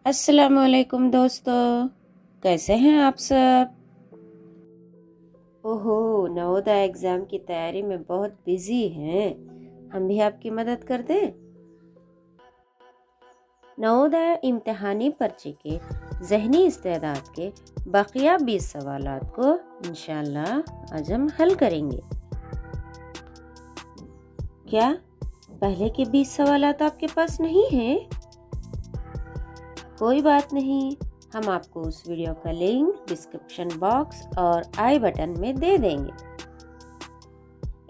अस्सलामुअलैकुम दोस्तों, कैसे हैं आप सब। ओहो, नवोदय एग्ज़ाम की तैयारी में बहुत बिजी हैं। हम भी आपकी मदद कर दें। नवोदय इम्तिहानी पर्चे के ज़हनी इस्तेदाद के बकिया 20 सवालात को इंशाअल्लाह आज हम हल करेंगे। क्या पहले के 20 सवालात आपके पास नहीं हैं? कोई बात नहीं, हम आपको उस वीडियो का लिंक डिस्क्रिप्शन बॉक्स और आई बटन में दे देंगे।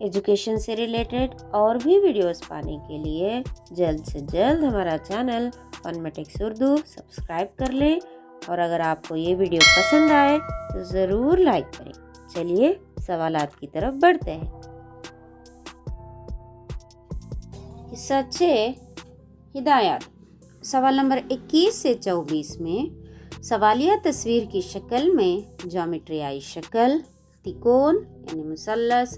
एजुकेशन से रिलेटेड और भी वीडियोस पाने के लिए जल्द से जल्द हमारा चैनल फनमेटिक्स उर्दू सब्सक्राइब कर लें और अगर आपको ये वीडियो पसंद आए तो ज़रूर लाइक करें। चलिए सवालात की तरफ बढ़ते हैं। हिस्सा 6 हिदायत। सवाल नंबर 21 से 24 में सवालिया तस्वीर की शक्ल में ज्योमेट्रियाई शक्ल, तिकोन यानी मुसल्लस,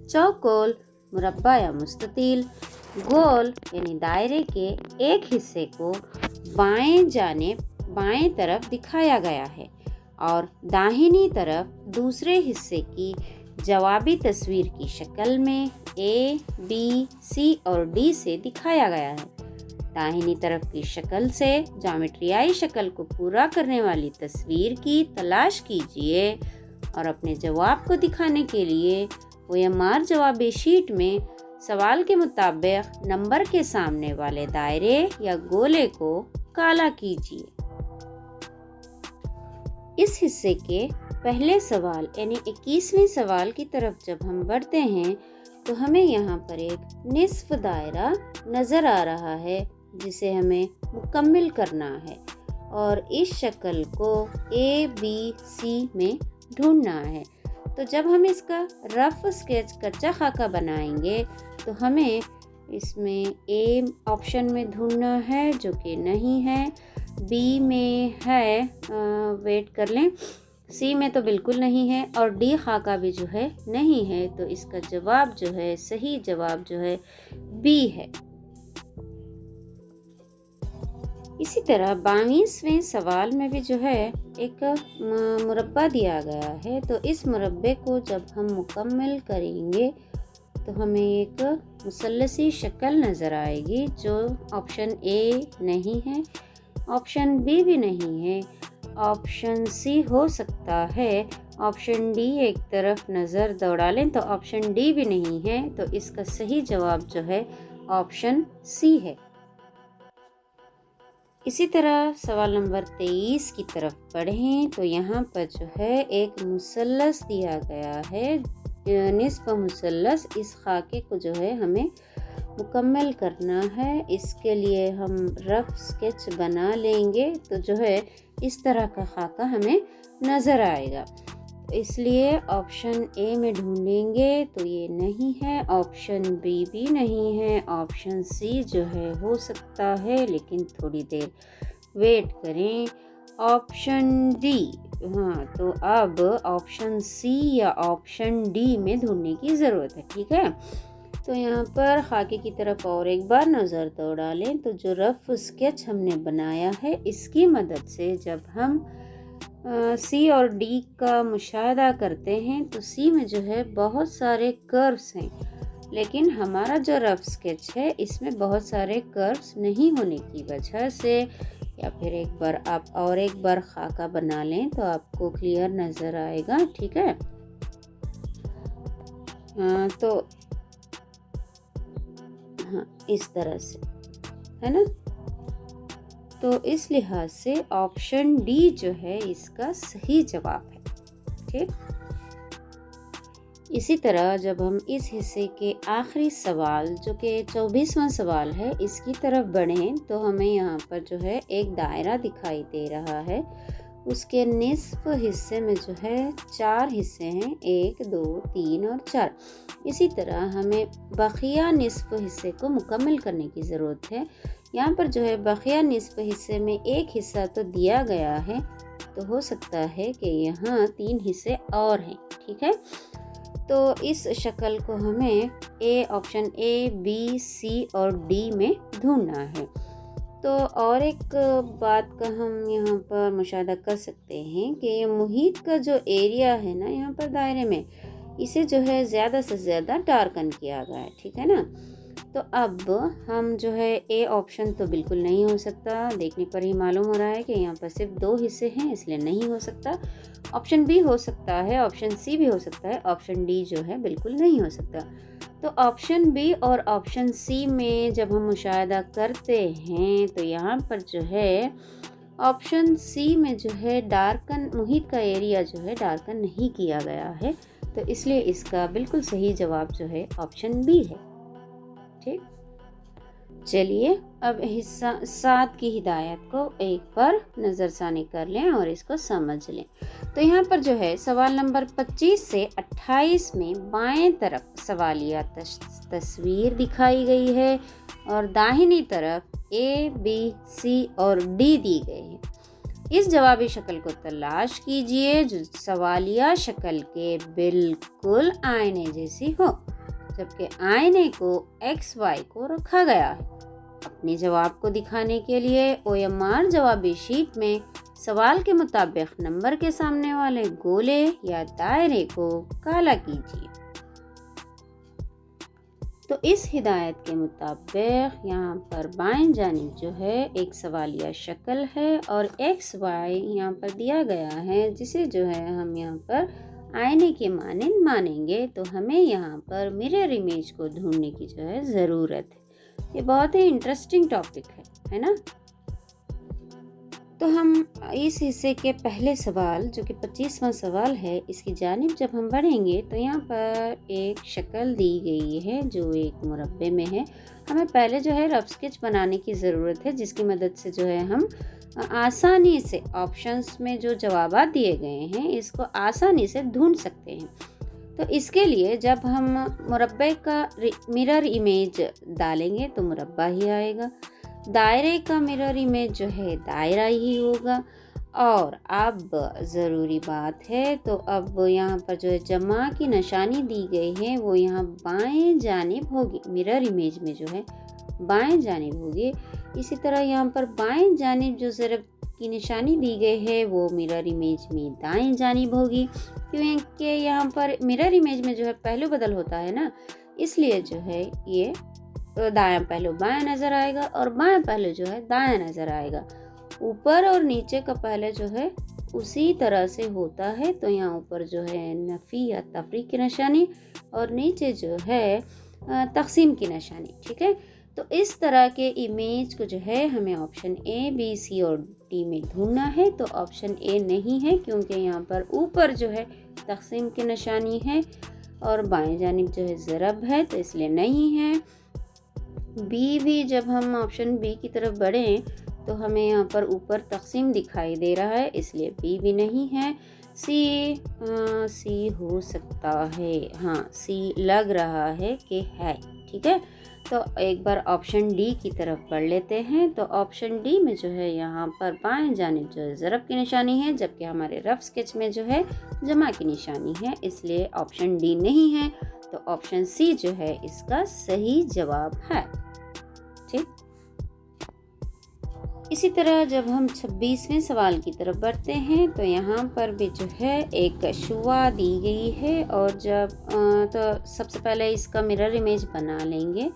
चौकोल, मुरब्बा या मुस्ततील, गोल यानी दायरे के एक हिस्से को बाएं तरफ दिखाया गया है और दाहिनी तरफ दूसरे हिस्से की जवाबी तस्वीर की शक्ल में ए, बी, सी और डी से दिखाया गया है। दाहिनी तरफ की शक्ल से ज्योमेट्रियाई शक्ल को पूरा करने वाली तस्वीर की तलाश कीजिए और अपने जवाब को दिखाने के लिए OMR जवाबी शीट में सवाल के मुताबिक नंबर के सामने वाले दायरे या गोले को काला कीजिए। इस हिस्से के पहले सवाल यानी 21वें सवाल की तरफ जब हम बढ़ते हैं तो हमें यहाँ पर एक निस्फ दायरा नज़र आ रहा है जिसे हमें मुकम्मिल करना है और इस शक्ल को ABC में ढूंढना है। तो जब हम इसका रफ स्केच कच्चा खाका बनाएंगे तो हमें इसमें A ऑप्शन में ढूंढना है जो कि नहीं है, B में है, वेट कर लें, C में तो बिल्कुल नहीं है और D खाका भी जो है नहीं है। तो इसका जवाब जो है, सही जवाब जो है B है। इसी तरह 22वें सवाल में भी जो है एक मुरब्बा दिया गया है। तो इस मुरब्बे को जब हम मुकम्मल करेंगे तो हमें एक मुसल्लसी शक्ल नज़र आएगी जो ऑप्शन A नहीं है, ऑप्शन B भी नहीं है, ऑप्शन C हो सकता है, ऑप्शन D एक तरफ नज़र दौड़ा लें तो ऑप्शन D भी नहीं है। तो इसका सही जवाब जो है ऑप्शन C है। इसी तरह सवाल नंबर 23 की तरफ पढ़ें तो यहाँ पर जो है एक मुसल्लस दिया गया है, निस्फ मुसल्लस। इस खाके को जो है हमें मुकम्मल करना है। इसके लिए हम रफ स्केच बना लेंगे तो जो है इस तरह का खाका हमें नज़र आएगा। इसलिए ऑप्शन A में ढूंढेंगे तो ये नहीं है, ऑप्शन B भी नहीं है, ऑप्शन C जो है हो सकता है लेकिन थोड़ी देर वेट करें, ऑप्शन D। हाँ, तो अब ऑप्शन C या ऑप्शन D में ढूंढने की ज़रूरत है। ठीक है, तो यहाँ पर खाके की तरफ और एक बार नज़र दौड़ा लें तो जो रफ स्केच हमने बनाया है इसकी मदद से जब हम C और D का मुशाहदा करते हैं तो C में जो है बहुत सारे कर्व्स हैं, लेकिन हमारा जो रफ स्केच है इसमें बहुत सारे कर्व्स नहीं होने की वजह से, या फिर एक बार आप और एक बार खाका बना लें तो आपको क्लियर नज़र आएगा। ठीक है, तो हाँ इस तरह से है ना। तो इस लिहाज से ऑप्शन D जो है इसका सही जवाब है। ठीक, इसी तरह जब हम इस हिस्से के आखिरी सवाल जो कि 24वां सवाल है इसकी तरफ बढ़ें तो हमें यहाँ पर जो है एक दायरा दिखाई दे रहा है। उसके निस्फ हिस्से में जो है 4 हिस्से हैं, 1, 2, 3 और 4। इसी तरह हमें बकिया निस्फ हिस्से को मुकम्मल करने की ज़रूरत है। यहाँ पर जो है बकिया निस्फ हिस्से में एक हिस्सा तो दिया गया है, तो हो सकता है कि यहाँ 3 हिस्से और हैं। ठीक है, तो इस शक्ल को हमें ऑप्शन A, B, C और D में ढूंढना है। तो और एक बात का हम यहाँ पर मुशाहिदा कर सकते हैं कि ये मुहित का जो एरिया है ना यहाँ पर दायरे में, इसे जो है ज़्यादा से ज़्यादा डार्कन किया गया है, ठीक है ना। तो अब हम जो है ए ऑप्शन तो बिल्कुल नहीं हो सकता, देखने पर ही मालूम हो रहा है कि यहाँ पर सिर्फ 2 हिस्से हैं, इसलिए नहीं हो सकता। ऑप्शन बी हो सकता है, ऑप्शन सी भी हो सकता है, ऑप्शन डी जो है बिल्कुल नहीं हो सकता। तो ऑप्शन बी और ऑप्शन सी में जब हम मुशाहिदा करते हैं तो यहाँ पर जो है ऑप्शन सी में जो है डार्कन, मुहित का एरिया जो है डार्कन नहीं किया गया है, तो इसलिए इसका बिल्कुल सही जवाब जो है ऑप्शन बी है। ठीक, चलिए अब हिस्सा 7 की हिदायत को एक बार नज़रसानी कर लें और इसको समझ लें। तो यहाँ पर जो है सवाल नंबर 25 से 28 में बाएं तरफ सवालिया तस्वीर दिखाई गई है और दाहिनी तरफ ए, बी, सी और डी दी गई है। इस जवाबी शक्ल को तलाश कीजिए जो सवालिया शक्ल के बिल्कुल आईने जैसी हो, जबकि आईने को XY को रखा गया है। अपने जवाब को दिखाने के लिए OMR जवाबी शीट में सवाल के मुताबिक नंबर के सामने वाले गोले या दायरे को काला कीजिए। तो इस हिदायत के मुताबिक यहाँ पर बाएं जानिब जो है एक सवालिया शक्ल है और XY यहाँ पर दिया गया है, जिसे जो है हम यहाँ पर आईने के मानिंद मानेंगे। तो हमें यहाँ पर मिरर इमेज को ढूंढने की जो है ज़रूरत है। ये बहुत ही इंटरेस्टिंग टॉपिक है ना। तो हम इस हिस्से के पहले सवाल जो कि 25वां सवाल है, इसकी जानिब जब हम बढ़ेंगे तो यहाँ पर एक शक्ल दी गई है जो एक मुरब्बे में है। हमें पहले जो है रफ स्केच बनाने की ज़रूरत है, जिसकी मदद से जो है हम आसानी से ऑप्शंस में जो जवाबात दिए गए हैं इसको आसानी से ढूंढ सकते हैं। तो इसके लिए जब हम मुरब्बे का मिरर इमेज डालेंगे तो मुरब्बा ही आएगा, दायरे का मिरर इमेज जो है दायरा ही होगा। और अब ज़रूरी बात है, तो अब यहाँ पर जो है जमा की निशानी दी गई है वो यहाँ बाएं जानिब होगी, मिरर इमेज में जो है बाएं जानिब होगी। इसी तरह यहाँ पर बाएं जानिब जो ज़रब की निशानी दी गई है वो मिरर इमेज में दाएं जानिब होगी, क्योंकि यहाँ पर मिरर इमेज में जो है पहलू बदल होता है ना, इसलिए जो है ये दायां पहलू बायां नज़र आएगा और बायां पहलू जो है दायां नज़र आएगा। ऊपर और नीचे का पहले जो है उसी तरह से होता है। तो यहाँ ऊपर जो है नफ़ी या तफरीक की निशानी और नीचे जो है तक़सीम की निशानी, ठीक है। तो इस तरह के इमेज को जो है हमें ऑप्शन ए, बी, सी और डी में ढूंढना है। तो ऑप्शन ए नहीं है, क्योंकि यहाँ पर ऊपर जो है तक़सीम की निशानी है और बाएं जानिब जो है ज़रब है, तो इसलिए नहीं है। बी भी जब हम ऑप्शन बी की तरफ बढ़ें तो हमें यहाँ पर ऊपर तक़सीम दिखाई दे रहा है, इसलिए बी भी नहीं है। सी हो सकता है, हाँ सी लग रहा है कि है, ठीक है। तो एक बार ऑप्शन डी की तरफ बढ़ लेते हैं। तो ऑप्शन डी में जो है यहाँ पर बाएं जानिब जो है ज़रब की निशानी है, जबकि हमारे रफ स्केच में जो है जमा की निशानी है, इसलिए ऑप्शन डी नहीं है। तो ऑप्शन सी जो है इसका सही जवाब है, ठीक। इसी तरह जब हम 26वें सवाल की तरफ बढ़ते हैं तो यहाँ पर भी जो है एक शुआ दी गई है और जब तो सबसे पहले इसका मिरर इमेज बना लेंगे।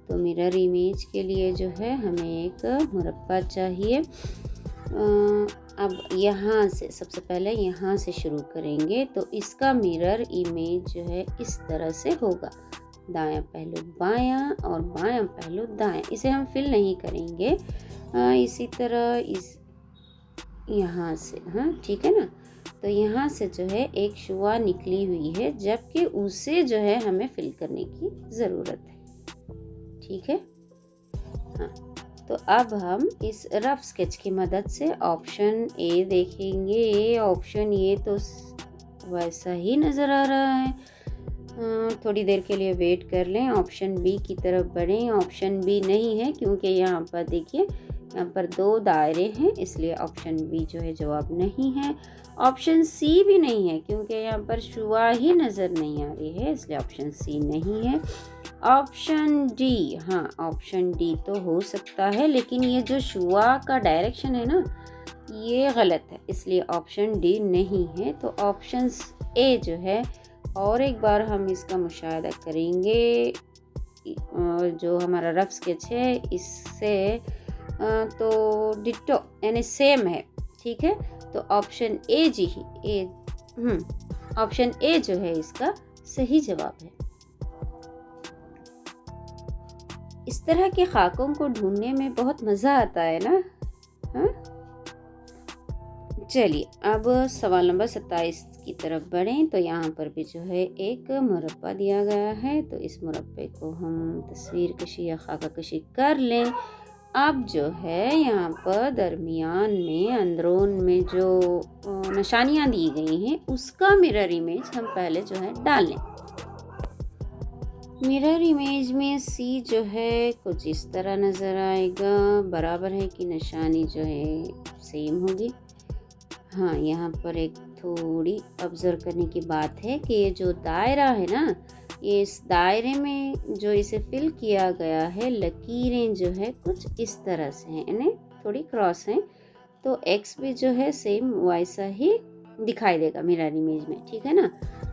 तो मिरर इमेज के लिए जो है हमें एक मुरब्बा चाहिए। अब यहाँ से सबसे पहले यहाँ से शुरू करेंगे। तो इसका मिरर इमेज जो है इस तरह से होगा, दायां पहलू बायां और बायां पहलू दायां। इसे हम फिल नहीं करेंगे। इसी तरह इस यहाँ से, हाँ ठीक है ना। तो यहाँ से जो है एक शुआ निकली हुई है, जबकि उसे जो है हमें फिल करने की ज़रूरत है, ठीक है। हाँ, तो अब हम इस रफ स्केच की मदद से ऑप्शन ए देखेंगे। ऑप्शन ए तो वैसा ही नज़र आ रहा है। थोड़ी देर के लिए वेट कर लें, ऑप्शन बी की तरफ बढ़ें। ऑप्शन बी नहीं है, क्योंकि यहाँ पर देखिए यहाँ पर 2 दायरे हैं, इसलिए ऑप्शन बी जो है जवाब नहीं है। ऑप्शन सी भी नहीं है, क्योंकि यहाँ पर शुआ ही नज़र नहीं आ रही है, इसलिए ऑप्शन सी नहीं है। ऑप्शन डी, हाँ ऑप्शन डी तो हो सकता है, लेकिन ये जो शुआ का डायरेक्शन है ना ये गलत है, इसलिए ऑप्शन डी नहीं है। तो ऑप्शन ए जो है, और एक बार हम इसका मुशाहिदा करेंगे, जो हमारा रफ स्केच है इससे तो डिट्टो यानी सेम है, ठीक है। तो option A ji he option A जो है इसका सही जवाब है। इस तरह के खाकों को ढूंढने में बहुत मज़ा आता है ना। हाँ, चलिए अब सवाल नंबर 27 की तरफ बढ़ें। तो यहाँ पर भी जो है एक मुरब्बा दिया गया है, तो इस मुरब्बे को हम तस्वीर कशी या खाका कशी कर लें। अब जो है यहाँ पर दरमियान में अंदरून में जो निशानियाँ दी गई हैं उसका मिरर इमेज हम पहले जो है डाल लें। मिरर इमेज में सी जो है कुछ इस तरह नज़र आएगा, बराबर है कि निशानी जो है सेम होगी। हाँ, यहाँ पर एक थोड़ी ऑब्जर्व करने की बात है कि ये जो दायरा है ना, ये इस दायरे में जो इसे फिल किया गया है लकीरें जो है कुछ इस तरह से हैं, यानी थोड़ी क्रॉस हैं। तो एक्स भी जो है सेम वैसा ही दिखाई देगा मिरर इमेज में, ठीक है ना।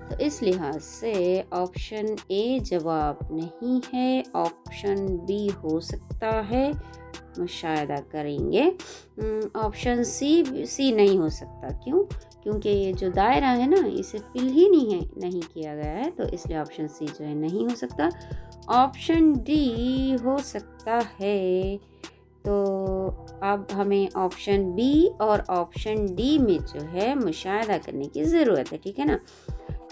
तो इस लिहाज से ऑप्शन ए जवाब नहीं है, ऑप्शन बी हो सकता है, मुशाहिदा करेंगे। ऑप्शन सी नहीं हो सकता, क्यों? क्योंकि ये जो दायरा है ना इसे फिल ही नहीं किया गया है, तो इसलिए ऑप्शन सी जो है नहीं हो सकता। ऑप्शन डी हो सकता है। तो अब हमें ऑप्शन बी और ऑप्शन डी में जो है मुशाहिदा करने की ज़रूरत है, ठीक है ना।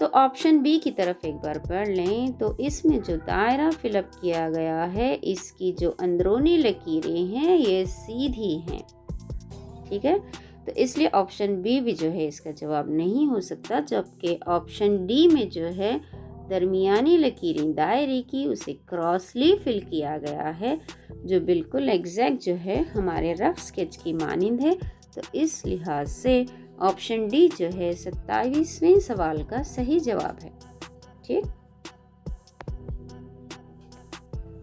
तो ऑप्शन बी की तरफ एक बार पढ़ लें। तो इसमें जो दायरा फिलअप किया गया है इसकी जो अंदरूनी लकीरें हैं ये सीधी हैं, ठीक है। तो इसलिए ऑप्शन बी भी जो है इसका जवाब नहीं हो सकता, जबकि ऑप्शन डी में जो है दरमियानी लकीरें दायरे की उसे क्रॉसली फिल किया गया है, जो बिल्कुल एग्जैक्ट जो है हमारे रफ स्केच की मानिंद है। तो इस लिहाज से ऑप्शन डी जो है 27वें सवाल का सही जवाब है, ठीक।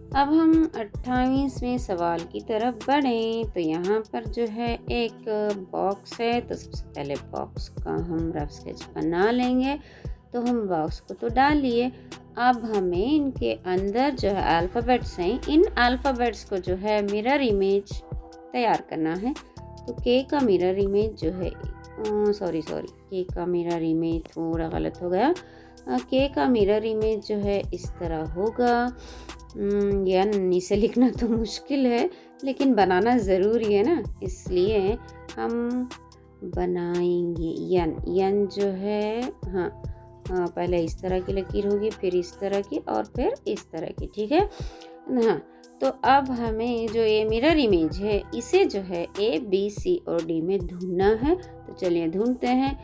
अब हम 28वें सवाल की तरफ बढ़ें। तो यहाँ पर जो है एक बॉक्स है, तो सबसे पहले बॉक्स का हम रफ स्केच बना लेंगे। तो हम बॉक्स को तो डाल लिए, अब हमें इनके अंदर जो है अल्फ़ाबेट्स हैं, इन अल्फ़ाबेट्स को जो है मिरर इमेज तैयार करना है। तो के का मिरर इमेज जो है सॉरी के का मिरर इमेज थोड़ा गलत हो गया। के का मिरर इमेज जो है इस तरह होगा। यन इसे लिखना तो मुश्किल है, लेकिन बनाना ज़रूरी है ना, इसलिए हम बनाएंगे यन जो है। हाँ, पहले इस तरह की लकीर होगी, फिर इस तरह की और फिर इस तरह की, ठीक है। हाँ, तो अब हमें जो ये मिरर इमेज है इसे जो है ए बी सी और डी में ढूंढना है। तो चलिए ढूंढते हैं।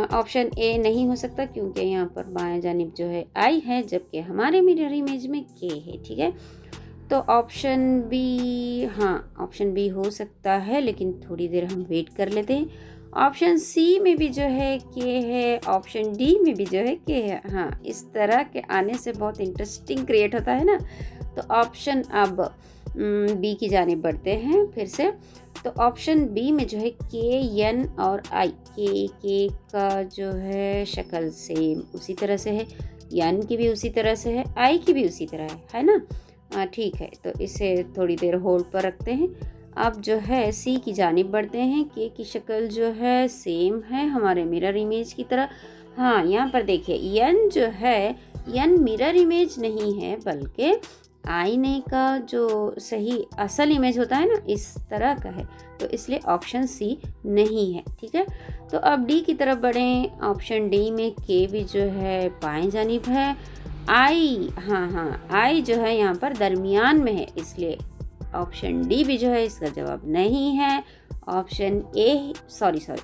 ऑप्शन ए नहीं हो सकता क्योंकि यहाँ पर बाएं जानिब जो है आई है, जबकि हमारे मिरर इमेज में के है, ठीक है। तो ऑप्शन बी, हाँ ऑप्शन बी हो सकता है, लेकिन थोड़ी देर हम वेट कर लेते हैं। ऑप्शन सी में भी जो है के है, ऑप्शन डी में भी जो है के है। हाँ, इस तरह के आने से बहुत इंटरेस्टिंग क्रिएट होता है ना। तो ऑप्शन अब बी की जानिब बढ़ते हैं फिर से। तो ऑप्शन बी में जो है के एन और आई, के का जो है शक्ल सेम उसी तरह से है, एन की भी उसी तरह से है, आई की भी उसी तरह है ना। ठीक है, तो इसे थोड़ी देर होल्ड पर रखते हैं। अब जो है सी की जानिब बढ़ते हैं। के की शक्ल जो है सेम है हमारे मिरर इमेज की तरह। हाँ, यहाँ पर देखिए एन जो है, एन मिरर इमेज नहीं है बल्कि आईने का जो सही असल इमेज होता है ना इस तरह का है, तो इसलिए ऑप्शन सी नहीं है, ठीक है। तो अब डी की तरफ बढ़ें। ऑप्शन डी में के भी जो है बाएं जानिब है, आई हाँ आई जो है यहाँ पर दरमियान में है, इसलिए ऑप्शन डी भी जो है इसका जवाब नहीं है। ऑप्शन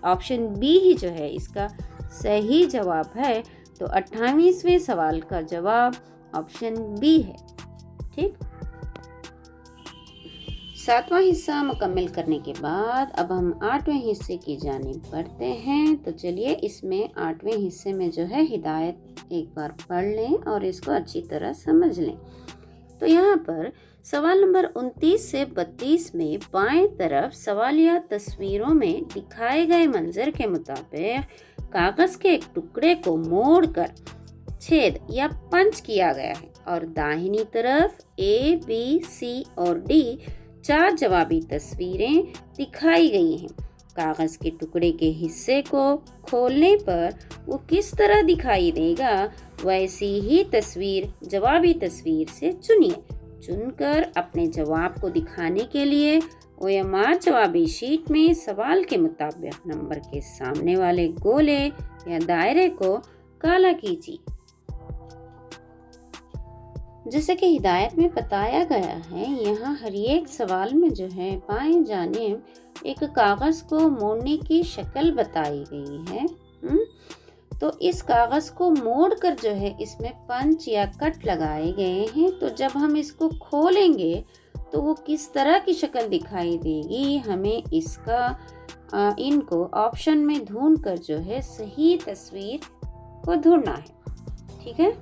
ऑप्शन बी ही जो है इसका सही जवाब है। तो 28वें सवाल का जवाब ऑप्शन बी है, ठीक। 7वां हिस्सा मुकम्मल करने के बाद अब हम 8वें हिस्से की जानिब बढ़ते हैं। तो चलिए इसमें 8वें हिस्से में जो है हिदायत एक बार पढ़ लें और इसको अच्छी तरह समझ लें। तो यहाँ पर सवाल नंबर 29 से 32 में बाएं तरफ सवालिया तस्वीरों में दिखाए गए मंजर के मुताबिक कागज के एक टुकड़े को मोड़कर छेद या पंच किया गया है और दाहिनी तरफ ए, बी, सी और डी 4 जवाबी तस्वीरें दिखाई गई हैं। कागज के टुकड़े के हिस्से को खोलने पर वो किस तरह दिखाई देगा, वैसी ही तस्वीर जवाबी तस्वीर से चुनिए। चुनकर अपने जवाब को दिखाने के लिए OMR जवाबी शीट में सवाल के मुताबिक नंबर के सामने वाले गोले या दायरे को काला कीजिए। जैसे कि हिदायत में बताया गया है, यहाँ हर एक सवाल में जो है बाएं जानिब एक कागज को मोड़ने की शक्ल बताई गई है। तो इस कागज को मोड़कर जो है इसमें पंच या कट लगाए गए हैं। तो जब हम इसको खोलेंगे तो वो किस तरह की शक्ल दिखाई देगी, हमें इसका इनको ऑप्शन में ढूंढकर जो है सही तस्वीर को ढूंढना है। ठीक है।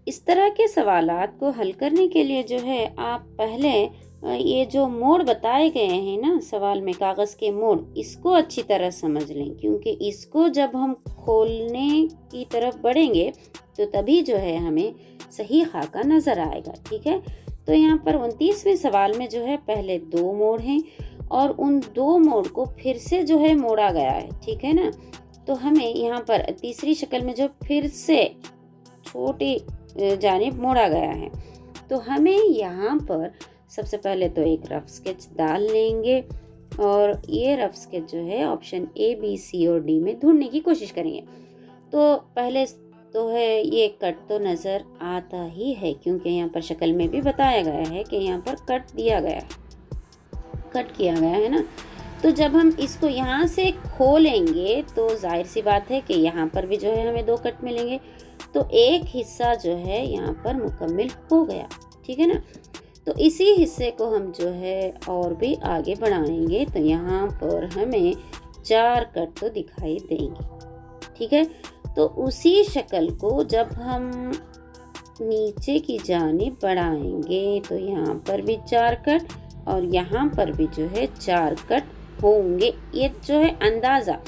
इस तरह के सवालात को हल करने के लिए जो है आप पहले ये जो मोड़ बताए गए हैं ना सवाल में, कागज़ के मोड़, इसको अच्छी तरह समझ लें, क्योंकि इसको जब हम खोलने की तरफ बढ़ेंगे तो तभी जो है हमें सही खाका नज़र आएगा। ठीक है। तो यहाँ पर 29वें सवाल में जो है पहले 2 मोड़ हैं और उन 2 मोड़ को फिर से जो है मोड़ा गया है। ठीक है ना। तो हमें यहाँ पर तीसरी शक्ल में जो फिर से छोटी जानिब मोड़ा गया है, तो हमें यहाँ पर सबसे पहले तो एक रफ स्केच डाल लेंगे और ये रफ स्केच जो है ऑप्शन ए, बी, सी और डी में ढूंढने की कोशिश करेंगे। तो पहले तो है ये कट तो नज़र आता ही है, क्योंकि यहाँ पर शक्ल में भी बताया गया है कि यहाँ पर कट दिया गया है, कट किया गया है ना। तो जब हम इसको यहाँ से खोलेंगे तो जाहिर सी बात है कि यहाँ पर भी जो है हमें 2 कट मिलेंगे। तो एक हिस्सा जो है यहाँ पर मुकम्मल हो गया। ठीक है ना। तो इसी हिस्से को हम जो है और भी आगे बढ़ाएंगे तो यहाँ पर हमें 4 कट तो दिखाई देंगे। ठीक है। तो उसी शक्ल को जब हम नीचे की जानिब बढ़ाएंगे तो यहाँ पर भी 4 कट और यहाँ पर भी जो है 4 कट होंगे। ये जो है अंदाज़ा,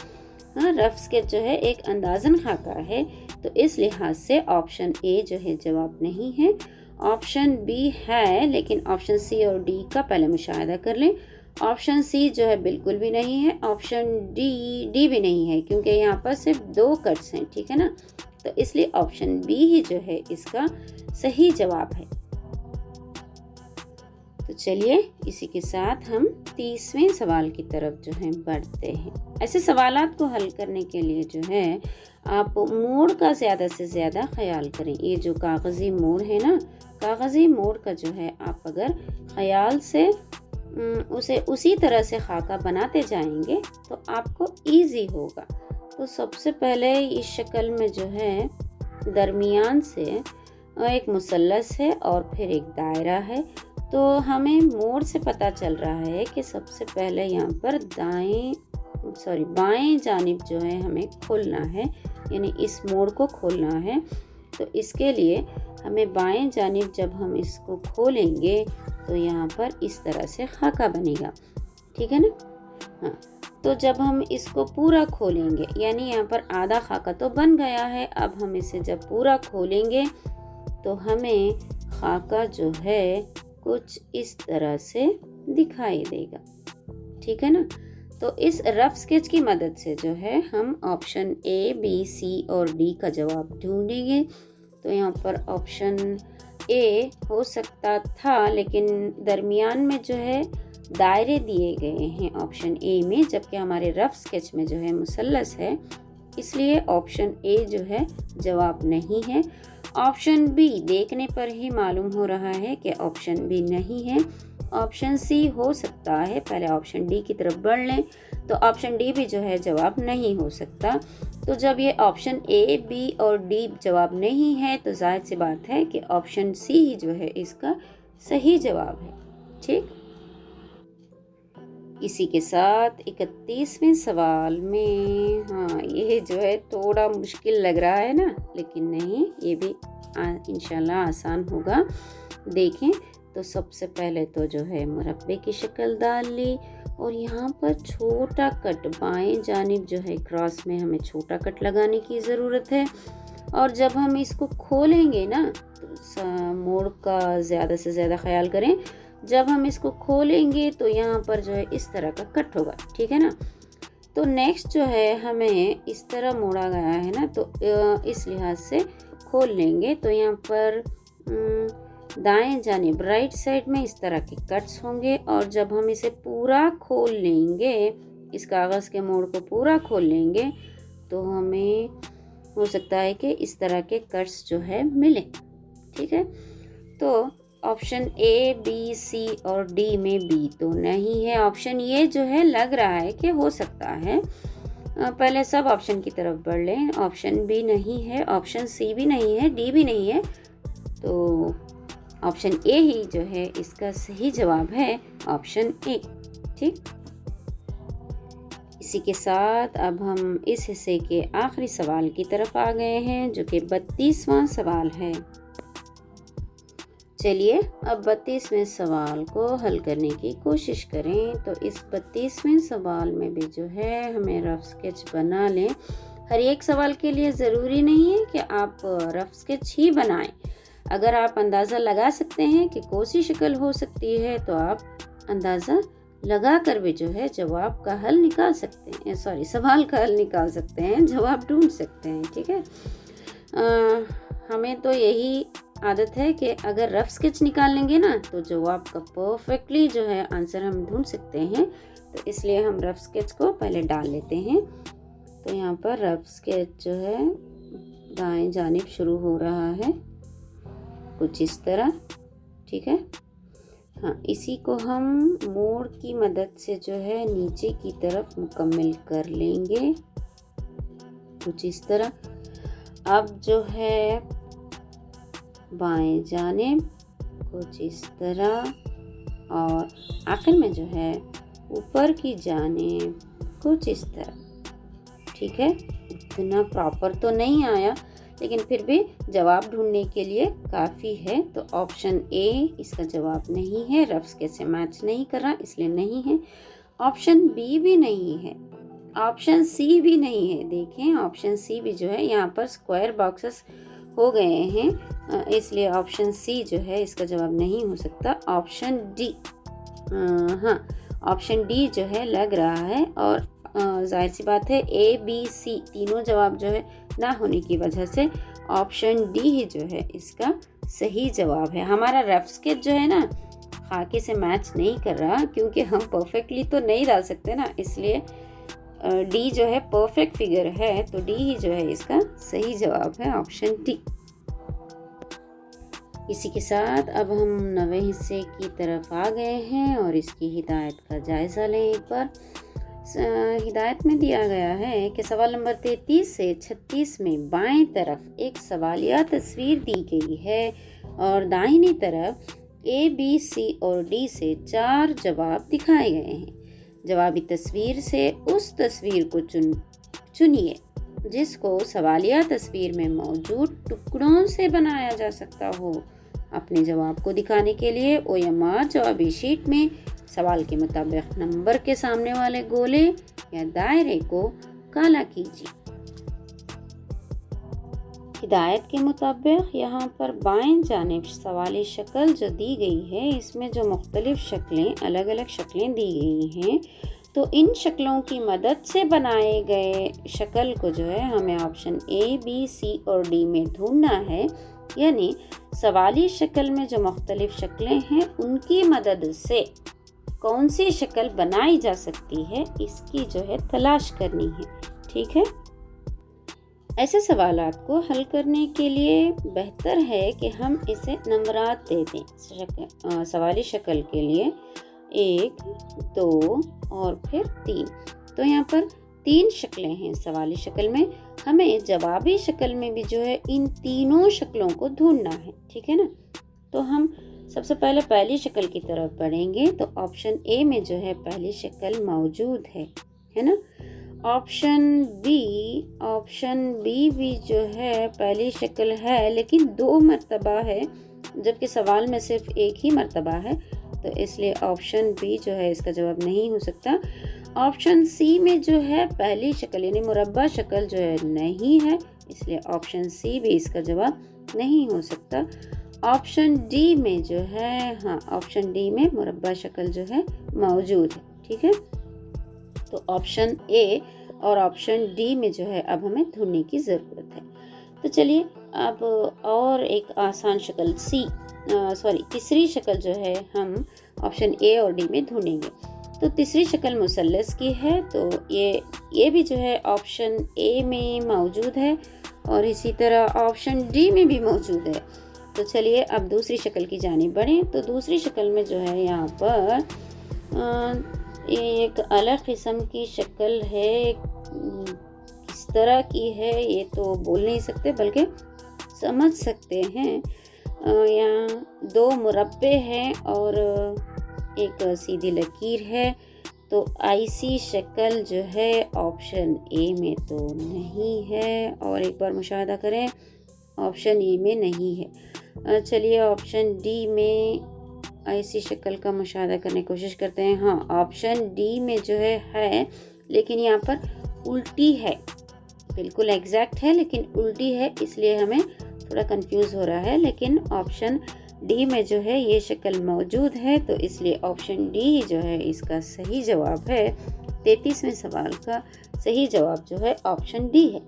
रफ स्केच जो है एक अंदाजन खाका है, तो इस लिहाज से ऑप्शन ए जो है जवाब नहीं है, ऑप्शन बी है, लेकिन ऑप्शन सी और डी का पहले मुशाहिदा कर लें। ऑप्शन सी जो है बिल्कुल भी नहीं है, ऑप्शन डी भी नहीं है, क्योंकि यहाँ पर सिर्फ 2 कट्स हैं। ठीक है ना। तो इसलिए ऑप्शन बी ही जो है इसका सही जवाब है। तो चलिए इसी के साथ हम 30वें सवाल की तरफ जो है बढ़ते हैं। ऐसे सवालात को हल करने के लिए जो है आप मोड़ का ज़्यादा से ज़्यादा ख्याल करें। ये जो कागज़ी मोड़ है ना, कागज़ी मोड़ का जो है आप अगर ख्याल से उसे उसी तरह से खाका बनाते जाएंगे तो आपको इजी होगा। तो सबसे पहले इस शक्ल में जो है दरमियान से एक मुसल्लस है और फिर एक दायरा है। तो हमें मोड़ से पता चल रहा है कि सबसे पहले यहाँ पर बाएं जानिब जो है हमें खोलना है, यानी इस मोड़ को खोलना है। तो इसके लिए हमें बाएं जानिब जब हम इसको खोलेंगे तो यहाँ पर इस तरह से खाका बनेगा। ठीक है ना। हाँ। तो जब हम इसको पूरा खोलेंगे, यानी यहाँ पर आधा खाका तो बन गया है, अब हम इसे जब पूरा खोलेंगे तो हमें खाका जो है कुछ इस तरह से दिखाई देगा। ठीक है ना। तो इस रफ स्केच की मदद से जो है हम ऑप्शन ए, बी, सी और डी का जवाब ढूंढेंगे। तो यहाँ पर ऑप्शन ए हो सकता था, लेकिन दरमियान में जो है दायरे दिए गए हैं ऑप्शन ए में, जबकि हमारे रफ स्केच में जो है मुसल्लस है, इसलिए ऑप्शन ए जो है जवाब नहीं है। ऑप्शन बी देखने पर ही मालूम हो रहा है कि ऑप्शन बी नहीं है। ऑप्शन सी हो सकता है, पहले ऑप्शन डी की तरफ बढ़ लें तो ऑप्शन डी भी जो है जवाब नहीं हो सकता। तो जब ये ऑप्शन ए, बी और डी जवाब नहीं है तो जाहिर सी बात है कि ऑप्शन सी ही जो है इसका सही जवाब है। ठीक। इसी के साथ 31वें सवाल में, हाँ ये जो है थोड़ा मुश्किल लग रहा है ना, लेकिन नहीं, ये भी इंशाल्लाह आसान होगा। देखें तो सबसे पहले तो जो है मुरब्बे की शक्ल डाल ली और यहाँ पर छोटा कट, बाएं जानिब जो है क्रॉस में हमें छोटा कट लगाने की ज़रूरत है। और जब हम इसको खोलेंगे ना तो मोड़ का ज़्यादा से ज़्यादा ख्याल करें। जब हम इसको खोलेंगे तो यहाँ पर जो है इस तरह का कट होगा, ठीक है ना। तो नेक्स्ट जो है हमें इस तरह मोड़ा गया है ना, तो इस लिहाज से खोल लेंगे तो यहाँ पर दाएं जानिब राइट साइड में इस तरह के कट्स होंगे। और जब हम इसे पूरा खोल लेंगे, इस कागज़ के मोड़ को पूरा खोल लेंगे, तो हमें हो सकता है कि इस तरह के कट्स जो है मिले, ठीक है। तो ऑप्शन ए, बी, सी और डी में बी तो नहीं है। ऑप्शन ये जो है लग रहा है कि हो सकता है। पहले सब ऑप्शन की तरफ बढ़ लें। ऑप्शन बी नहीं है, ऑप्शन सी भी नहीं है, डी भी नहीं है, तो ऑप्शन ए ही जो है इसका सही जवाब है, ऑप्शन ए, ठीक। इसी के साथ अब हम इस हिस्से के आखिरी सवाल की तरफ आ गए हैं, जो कि 32वां सवाल है। चलिए अब 32वें सवाल को हल करने की कोशिश करें। तो इस 32वें सवाल में भी जो है हमें रफ स्केच बना लें। हर एक सवाल के लिए ज़रूरी नहीं है कि आप रफ स्केच ही बनाएं। अगर आप अंदाज़ा लगा सकते हैं कि कौन सी शक्ल हो सकती है, तो आप अंदाज़ा लगा कर भी जो है जवाब का हल निकाल सकते हैं, सवाल का हल निकाल सकते हैं, जवाब ढूंढ सकते हैं, ठीक है। हमें तो यही आदत है कि अगर रफ स्केच निकाल लेंगे ना, तो जवाब का परफेक्टली जो है आंसर हम ढूंढ सकते हैं। तो इसलिए हम रफ स्केच को पहले डाल लेते हैं। तो यहाँ पर रफ स्केच जो है दाएं जानिब शुरू हो रहा है, कुछ इस तरह, ठीक है। हाँ, इसी को हम मोड़ की मदद से जो है नीचे की तरफ मुकम्मल कर लेंगे, कुछ इस तरह। अब जो है बाएं जानिब कुछ इस तरह, और आखिर में जो है ऊपर की जानिब कुछ इस तरह, ठीक है। इतना प्रॉपर तो नहीं आया, लेकिन फिर भी जवाब ढूंढने के लिए काफ़ी है। तो ऑप्शन ए इसका जवाब नहीं है, रफ स्केच से मैच नहीं कर रहा, इसलिए नहीं है। ऑप्शन बी भी नहीं है, ऑप्शन सी भी नहीं है। देखें ऑप्शन सी भी जो है यहाँ पर स्क्वायर बॉक्सेस हो गए हैं, इसलिए ऑप्शन सी जो है इसका जवाब नहीं हो सकता। ऑप्शन डी, हाँ ऑप्शन डी जो है लग रहा है, और जाहिर सी बात है ए, बी, सी तीनों जवाब जो है ना होने की वजह से ऑप्शन डी ही जो है इसका सही जवाब है। हमारा रफ स्केच जो है ना खाके से मैच नहीं कर रहा, क्योंकि हम परफेक्टली तो नहीं डाल सकते ना, इसलिए डी जो है परफेक्ट फिगर है, तो डी ही जो है इसका सही जवाब है, ऑप्शन डी। इसी के साथ अब हम 9वें हिस्से की तरफ आ गए हैं और इसकी हिदायत का जायज़ा लें एक बार। हिदायत में दिया गया है कि सवाल नंबर 33 से 36 में बाएं तरफ एक सवालिया तस्वीर दी गई है और दाहिनी तरफ ए, बी, सी और डी से 4 जवाब दिखाए गए हैं। जवाबी तस्वीर से उस तस्वीर को चुनिए जिसको सवालिया तस्वीर में मौजूद टुकड़ों से बनाया जा सकता हो। अपने जवाब को दिखाने के लिए OMR जवाबी शीट में सवाल के मुताबिक नंबर के सामने वाले गोले या दायरे को काला कीजिए। हिदायत के मुताबिक यहाँ पर बाएं जानिब सवाली शक्ल जो दी गई है, इसमें जो मुख्तलिफ शक्लें, अलग अलग शक्लें दी गई हैं, तो इन शक्लों की मदद से बनाए गए शक्ल को जो है हमें ऑप्शन ए, बी, सी और डी में ढूंढना है। यानी सवाली शक्ल में जो मुख्तलिफ शक्लें हैं उनकी मदद से कौन सी शक्ल बनाई जा सकती है, इसकी जो है तलाश करनी है, ठीक है। ऐसे सवालात को हल करने के लिए बेहतर है कि हम इसे नंबरात दे दें। सवाली शक्ल के लिए 1, 2 और फिर 3। तो यहाँ पर 3 शक्लें हैं सवाली शक्ल में, हमें जवाबी शक्ल में भी जो है इन तीनों शक्लों को ढूंढना है, ठीक है ना। तो हम सबसे पहले पहली शक्ल की तरफ बढ़ेंगे तो ऑप्शन ए में जो है पहली शक्ल मौजूद है ना। ऑप्शन बी भी जो है पहली शक्ल है लेकिन 2 मर्तबा है, जबकि सवाल में सिर्फ एक ही मर्तबा है, तो इसलिए ऑप्शन बी जो है इसका जवाब नहीं हो सकता। ऑप्शन सी में जो है पहली शक्ल यानी मुरब्बा शक्ल जो है नहीं है, इसलिए ऑप्शन सी भी इसका जवाब नहीं हो सकता। ऑप्शन डी में जो है, हाँ ऑप्शन डी में मुरब्बा शक्ल जो है मौजूद है, ठीक है। तो ऑप्शन ए और ऑप्शन डी में जो है अब हमें ढूंढने की ज़रूरत है। तो चलिए अब और एक आसान शक्ल तीसरी शक्ल जो है हम ऑप्शन ए और डी में ढूंढेंगे। तो तीसरी शक्ल मुसल्लस की है, तो ये भी जो है ऑप्शन ए में मौजूद है और इसी तरह ऑप्शन डी में भी मौजूद है। तो चलिए अब दूसरी शक्ल की जानिब बढ़ें। तो दूसरी शक्ल में जो है यहाँ पर ये एक अलग किस्म की शक्ल है, किस तरह की है ये तो बोल नहीं सकते बल्कि समझ सकते हैं। यहाँ 2 मुरब्बे हैं और एक सीधी लकीर है, तो ऐसी शक्ल जो है ऑप्शन ए में तो नहीं है। और एक बार मुशाहदा करें, ऑप्शन ए में नहीं है। चलिए ऑप्शन डी में ऐसी शक्ल का मुशाहदा करने की कोशिश करते हैं। हाँ ऑप्शन डी में जो है लेकिन यहाँ पर उल्टी है, बिल्कुल एग्जैक्ट है लेकिन उल्टी है, इसलिए हमें थोड़ा कंफ्यूज हो रहा है। लेकिन ऑप्शन डी में जो है ये शक्ल मौजूद है, तो इसलिए ऑप्शन डी जो है इसका सही जवाब है। 33वें सवाल का सही जवाब जो है ऑप्शन डी है।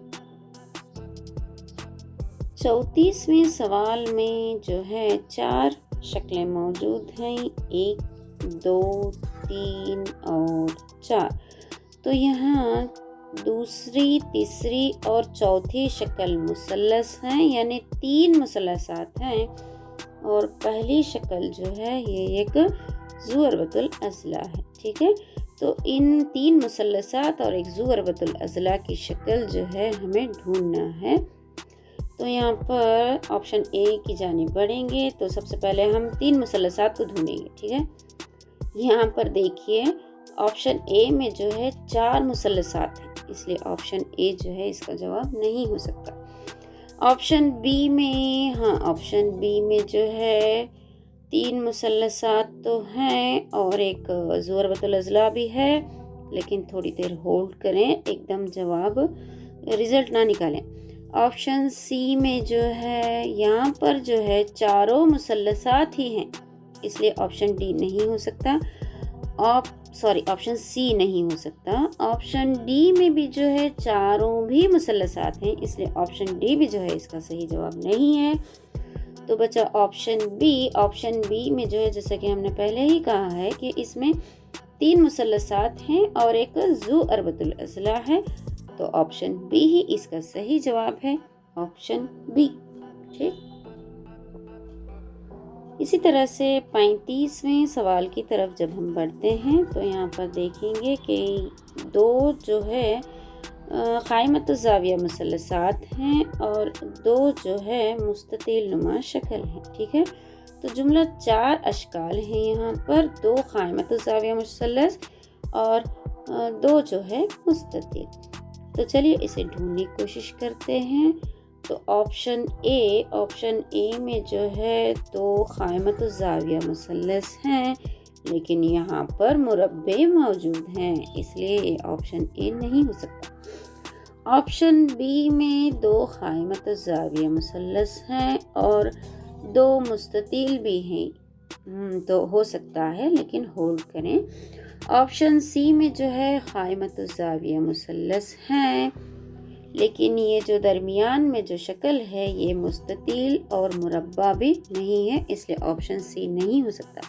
34वें सवाल में जो है 4 शक्लें मौजूद हैं, 1, 2, 3 और 4। तो यहाँ दूसरी, तीसरी और चौथी शक्ल मुसल्लस हैं, यानी 3 मुसल्लसात हैं। और पहली शक्ल जो है ये एक ज़ुअरबतुल अज़ला है, ठीक है। तो इन 3 मुसल्लसात और एक ज़ुअरबतुल अज़ला की शक्ल जो है हमें ढूंढना है। तो यहाँ पर ऑप्शन ए की जानिब बढ़ेंगे। तो सबसे पहले हम 3 मुसल्लसात को ढूंढेंगे, ठीक है। यहाँ पर देखिए ऑप्शन ए में जो है 4 मुसल्लसात हैं, इसलिए ऑप्शन ए जो है इसका जवाब नहीं हो सकता। ऑप्शन बी में, हाँ ऑप्शन बी में जो है 3 मुसल्लसात तो हैं और एक ज़ुअरबतुल अज़ला भी है, लेकिन थोड़ी देर होल्ड करें, एकदम जवाब रिज़ल्ट ना निकालें। ऑप्शन सी में जो है यहाँ पर जो है 4 मुसल्लसात ही हैं, इसलिए ऑप्शन डी नहीं हो सकता। ऑप्शन सी नहीं हो सकता। ऑप्शन डी में भी जो है 4 भी मुसल्लसात हैं, इसलिए ऑप्शन डी भी जो है इसका सही जवाब नहीं है। तो बचा ऑप्शन बी। ऑप्शन बी में जो है जैसा कि हमने पहले ही कहा है कि इसमें 3 मुसल्लसात हैं और एक ज़ुअरबतुल अज़ला है, तो ऑप्शन बी ही इसका सही जवाब है, ऑप्शन बी, ठीक। इसी तरह से 35वें सवाल की तरफ जब हम बढ़ते हैं तो यहाँ पर देखेंगे कि 2 जो है क़ाइमतुज़ ज़ाविया मुसल्लसात हैं और 2 जो है मुस्ततिल नुमा शक्ल है, ठीक है। तो जुमला 4 अशकाल हैं यहाँ पर, 2 क़ाइमतुज़ ज़ाविया मुसल्लस और 2 जो है मुस्ततिल। तो चलिए इसे ढूंढने की कोशिश करते हैं। तो ऑप्शन ए में जो है 2 क़ाइमतुज़ ज़ाविया मुसल्लस हैं, लेकिन यहाँ पर मुरब्बे मौजूद हैं, इसलिए ये ऑप्शन ए नहीं हो सकता। ऑप्शन बी में 2 क़ाइमतुज़ ज़ाविया मुसल्लस हैं और 2 मुस्ततिल भी हैं, तो हो सकता है, लेकिन होल्ड करें। ऑप्शन सी में जो है क़ाइमतुज़ ज़ाविया मुसल्लस हैं, लेकिन ये जो दरमियान में जो शक्ल है ये मुस्ततिल और मुरब्बा भी नहीं है, इसलिए ऑप्शन सी नहीं हो सकता।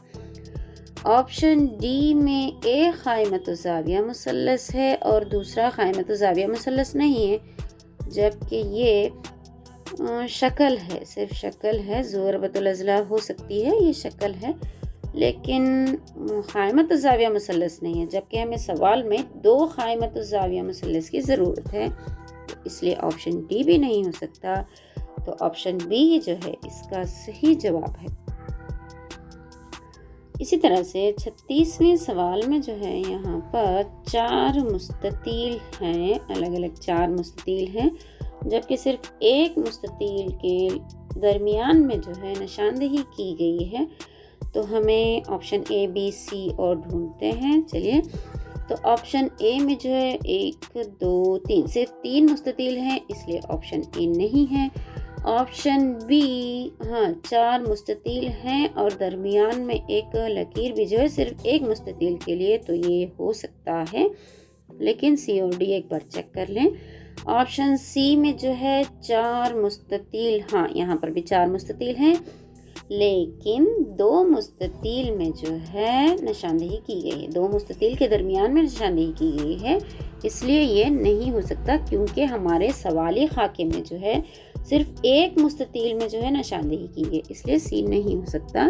ऑप्शन डी में एक क़ाइमतुज़ ज़ाविया मुसल्लस है और दूसरा क़ाइमतुज़ ज़ाविया मुसल्लस नहीं है, जबकि ये शक्ल है, सिर्फ शक्ल है। ज़ुअरबतुल अज़ला हो सकती है, ये शक्ल है, लेकिन क़ाइमतुज़ ज़ाविया मुसल्लस नहीं है, जबकि हमें सवाल में 2 क़ाइमतुज़ ज़ाविया मुसल्लस की ज़रूरत है, इसलिए ऑप्शन डी भी नहीं हो सकता। तो ऑप्शन बी जो है इसका सही जवाब है। इसी तरह से 36वें सवाल में जो है यहाँ पर 4 मुस्ततील हैं, अलग अलग 4 मुस्ततील हैं, जबकि सिर्फ एक मुस्ततील के दरमियान में जो है निशानदेही की गई है। तो हमें ऑप्शन ए, बी, सी और ढूंढते हैं। चलिए, तो ऑप्शन ए में जो है 1, 2, 3 सिर्फ 3 मुस्ततील हैं, इसलिए ऑप्शन ए नहीं है। ऑप्शन बी, हाँ 4 मुस्ततील हैं और दरमियान में एक लकीर भी जो है सिर्फ एक मुस्ततील के लिए, तो ये हो सकता है, लेकिन सी और डी एक बार चेक कर लें। ऑप्शन सी में जो है 4 मुस्ततील, हाँ यहाँ पर भी 4 मुस्ततील हैं, लेकिन 2 मुस्ततील में जो है निशानदेही की गई है, 2 मुस्ततील के दरमियान में निशानदेही की गई है, इसलिए ये नहीं हो सकता, क्योंकि हमारे सवाली खाके में जो है सिर्फ एक मुस्ततील में जो है निशानदेही की गई, इसलिए सी नहीं हो सकता।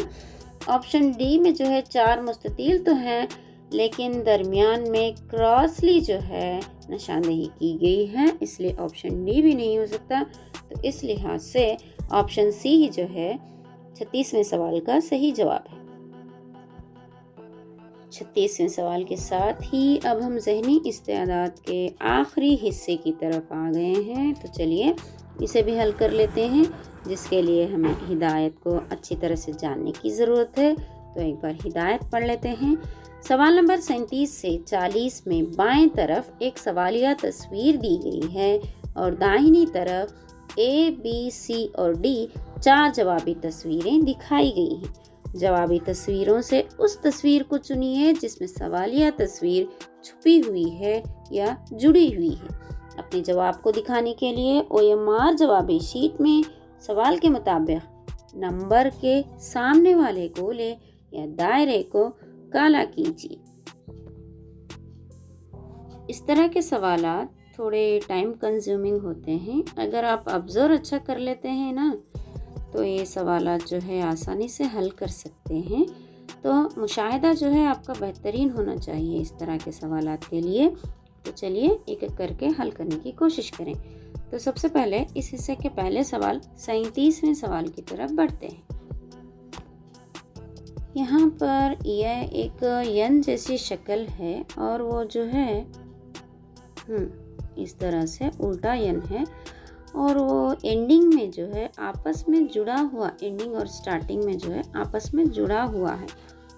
ऑप्शन डी में जो है 4 मुस्ततील तो हैं, लेकिन दरमियान में क्रॉसली जो है निशानदेही की गई है, इसलिए ऑप्शन डी भी नहीं हो सकता। तो इस लिहाज से ऑप्शन सी ही जो है 36वें सवाल का सही जवाब है। 36वें सवाल के साथ ही अब हम ज़हनी इस्तेदाद के आखिरी हिस्से की तरफ आ गए हैं। तो चलिए इसे भी हल कर लेते हैं, जिसके लिए हमें हिदायत को अच्छी तरह से जानने की ज़रूरत है। तो एक बार हिदायत पढ़ लेते हैं। सवाल नंबर 37 से 40 में बाएं तरफ एक सवालिया तस्वीर दी गई है और दाहिनी तरफ ए, बी, सी और डी 4 जवाबी तस्वीरें दिखाई गई हैं। जवाबी तस्वीरों से उस तस्वीर को चुनिए जिसमें सवालिया तस्वीर छुपी हुई है या जुड़ी हुई है। अपने जवाब को दिखाने के लिए OMR जवाबी शीट में सवाल के मुताबिक नंबर के सामने वाले गोले या दायरे को काला कीजिए। इस तरह के सवालात थोड़े टाइम कंज्यूमिंग होते हैं। अगर आप ऑब्जर्व अच्छा कर लेते हैं ना, तो ये सवालात जो है आसानी से हल कर सकते हैं। तो मुशाहिदा जो है आपका बेहतरीन होना चाहिए इस तरह के सवालात के लिए। तो चलिए एक एक करके हल करने की कोशिश करें। तो सबसे पहले इस हिस्से के पहले सवाल 37वें सवाल की तरफ बढ़ते हैं। यहाँ पर यह एक यन जैसी शक्ल है और वो जो है इस तरह से उल्टा यन है और वो एंडिंग में जो है आपस में जुड़ा हुआ, एंडिंग और स्टार्टिंग में जो है आपस में जुड़ा हुआ है।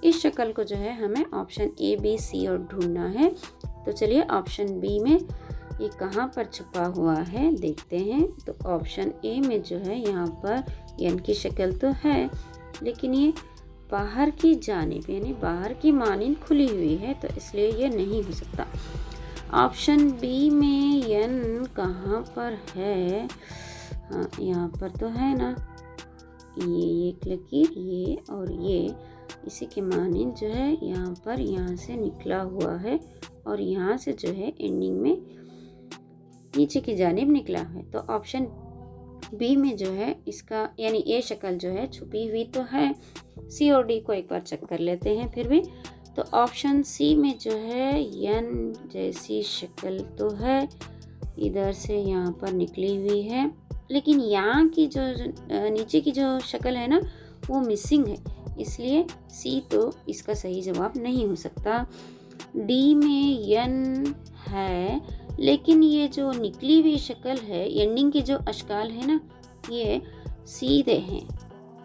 इस शक्ल को जो है हमें ऑप्शन ए, बी, सी और ढूंढना है। तो चलिए ऑप्शन बी में ये कहाँ पर छुपा हुआ है देखते हैं। तो ऑप्शन ए में जो है यहाँ पर यन की शक्ल तो है, लेकिन ये बाहर की जानिब यानी बाहर की मानिंद खुली हुई है, तो इसलिए ये नहीं हो सकता। ऑप्शन बी में यन कहाँ पर है? हाँ यहाँ पर तो है ना, ये एक लकीर, ये और ये इसी के मानिंद जो है यहाँ पर यहाँ से निकला हुआ है और यहाँ से जो है एंडिंग में नीचे की जानिब निकला है। तो ऑप्शन बी में जो है इसका यानी ये शक्ल जो है छुपी हुई तो है। सी और डी को एक बार चेक कर लेते हैं फिर भी। तो ऑप्शन सी में जो है यन जैसी शक्ल तो है, इधर से यहाँ पर निकली हुई है, लेकिन यहाँ की जो नीचे की जो शक्ल है ना वो मिसिंग है, इसलिए सी तो इसका सही जवाब नहीं हो सकता। डी में यन है, लेकिन ये जो निकली हुई शक्ल है, एंडिंग की जो अशकाल है ना, ये सीधे हैं,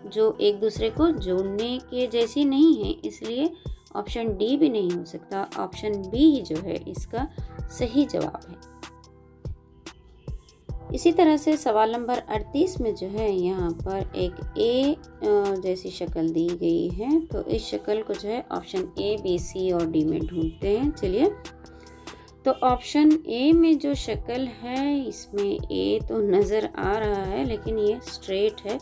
जो एक दूसरे को जोड़ने के जैसी नहीं है, इसलिए ऑप्शन डी भी नहीं हो सकता। ऑप्शन बी ही जो है इसका सही जवाब है। इसी तरह से सवाल नंबर 38 में जो है यहाँ पर एक ए जैसी शक्ल दी गई है। तो इस शक्ल को जो है ऑप्शन ए, बी, सी और डी में ढूंढते हैं। चलिए, तो ऑप्शन ए में जो शक्ल है इसमें ए तो नज़र आ रहा है, लेकिन ये स्ट्रेट है,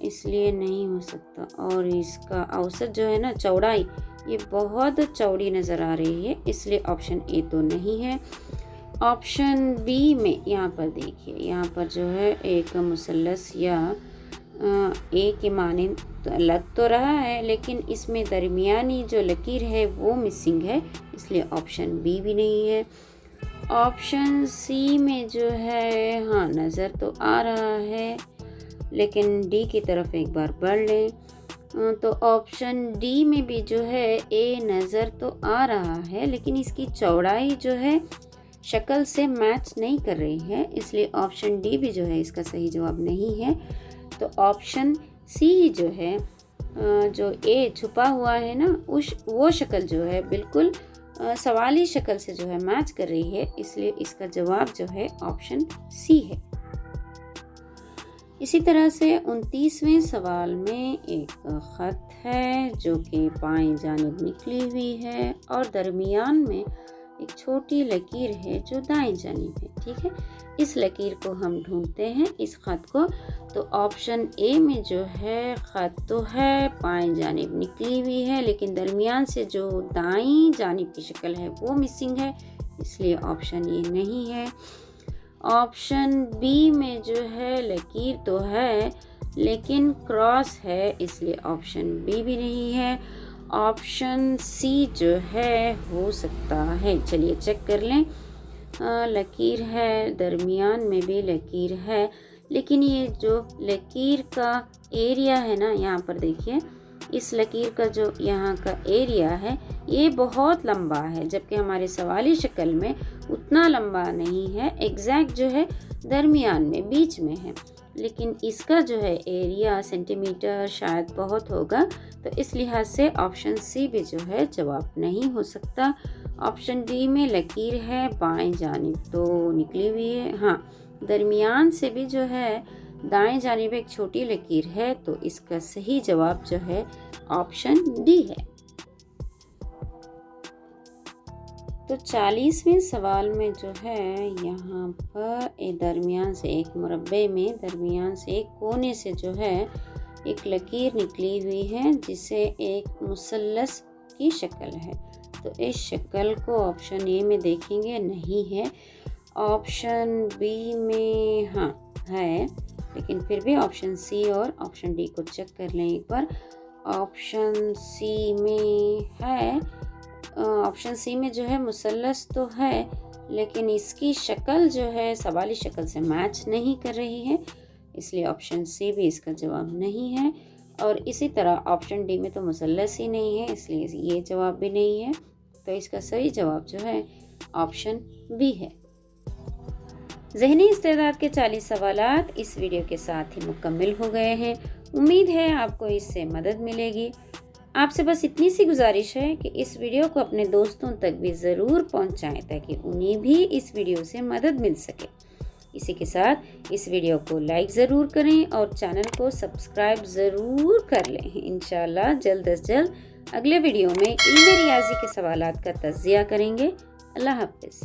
इसलिए नहीं हो सकता। और इसका औसत जो है ना चौड़ाई, ये बहुत चौड़ी नज़र आ रही है, इसलिए ऑप्शन ए तो नहीं है। ऑप्शन बी में यहाँ पर देखिए, यहाँ पर जो है एक मुसल्लस या ए के मानिंद लग तो रहा है, लेकिन इसमें दरमियानी जो लकीर है वो मिसिंग है, इसलिए ऑप्शन बी भी नहीं है। ऑप्शन सी में जो है हाँ नज़र तो आ रहा है, लेकिन डी की तरफ एक बार बढ़ लें। तो ऑप्शन डी में भी जो है ए नज़र तो आ रहा है, लेकिन इसकी चौड़ाई जो है शक्ल से मैच नहीं कर रही है, इसलिए ऑप्शन डी भी जो है इसका सही जवाब नहीं है। तो ऑप्शन सी जो है, जो ए छुपा हुआ है ना, वो शक्ल जो है बिल्कुल सवाली शक्ल से जो है मैच कर रही है, इसलिए इसका जवाब जो है ऑप्शन सी है। इसी तरह से 29वें सवाल में एक ख़त है जो कि बाएं जानिब निकली हुई है और दरमियान में एक छोटी लकीर है जो दाएं जानिब है। ठीक है, इस लकीर को हम ढूंढते हैं, इस ख़त को। तो ऑप्शन ए में जो है ख़त तो है बाएं जानिब निकली हुई है, लेकिन दरमियान से जो दाईं जानिब की शक्ल है वो मिसिंग है, इसलिए ऑप्शन ये नहीं है। ऑप्शन बी में जो है लकीर तो है लेकिन क्रॉस है, इसलिए ऑप्शन बी भी नहीं है। ऑप्शन सी जो है हो सकता है, चलिए चेक कर लें। लकीर है, दरमियान में भी लकीर है, लेकिन ये जो लकीर का एरिया है ना, यहाँ पर देखिए, इस लकीर का जो यहाँ का एरिया है ये बहुत लंबा है, जबकि हमारे सवाली शक्ल में उतना लंबा नहीं है, एग्जैक्ट जो है दरमियान में बीच में है, लेकिन इसका जो है एरिया सेंटीमीटर शायद बहुत होगा, तो इस लिहाज से ऑप्शन सी भी जो है जवाब नहीं हो सकता। ऑप्शन डी में लकीर है बाएं जानिब तो निकली हुई है, हाँ दरमियान से भी जो है दाएं जानिब एक छोटी लकीर है, तो इसका सही जवाब जो है ऑप्शन डी है। तो 40वें सवाल में जो है यहाँ पर दरमियान से एक मुरब्बे में दरमियान से एक कोने से जो है एक लकीर निकली हुई है जिसे एक मुसल्लस की शक्ल है। तो इस शक्ल को ऑप्शन ए में देखेंगे नहीं है, ऑप्शन बी में हाँ है, लेकिन फिर भी ऑप्शन सी और ऑप्शन डी को चेक कर लें एक बार। ऑप्शन सी में है, ऑप्शन सी में जो है मुसल्लस तो है, लेकिन इसकी शक्ल जो है सवाली शक्ल से मैच नहीं कर रही है, इसलिए ऑप्शन सी भी इसका जवाब नहीं है। और इसी तरह ऑप्शन डी में तो मुसल्लस ही नहीं है, इसलिए ये जवाब भी नहीं है, तो इसका सही जवाब जो है ऑप्शन बी है। ज़हनी इस्तेदाद के 40 सवालात इस वीडियो के साथ ही मुकम्मल हो गए हैं। उम्मीद है आपको इससे मदद मिलेगी। आपसे बस इतनी सी गुजारिश है कि इस वीडियो को अपने दोस्तों तक भी ज़रूर पहुंचाएं ताकि उन्हें भी इस वीडियो से मदद मिल सके। इसी के साथ इस वीडियो को लाइक ज़रूर करें और चैनल को सब्सक्राइब ज़रूर कर लें। इंशाल्लाह जल्द अज जल्द अगले वीडियो में इल्म रियाजी के सवालात का तज़किया करेंगे। अल्लाह हाफ़िज़।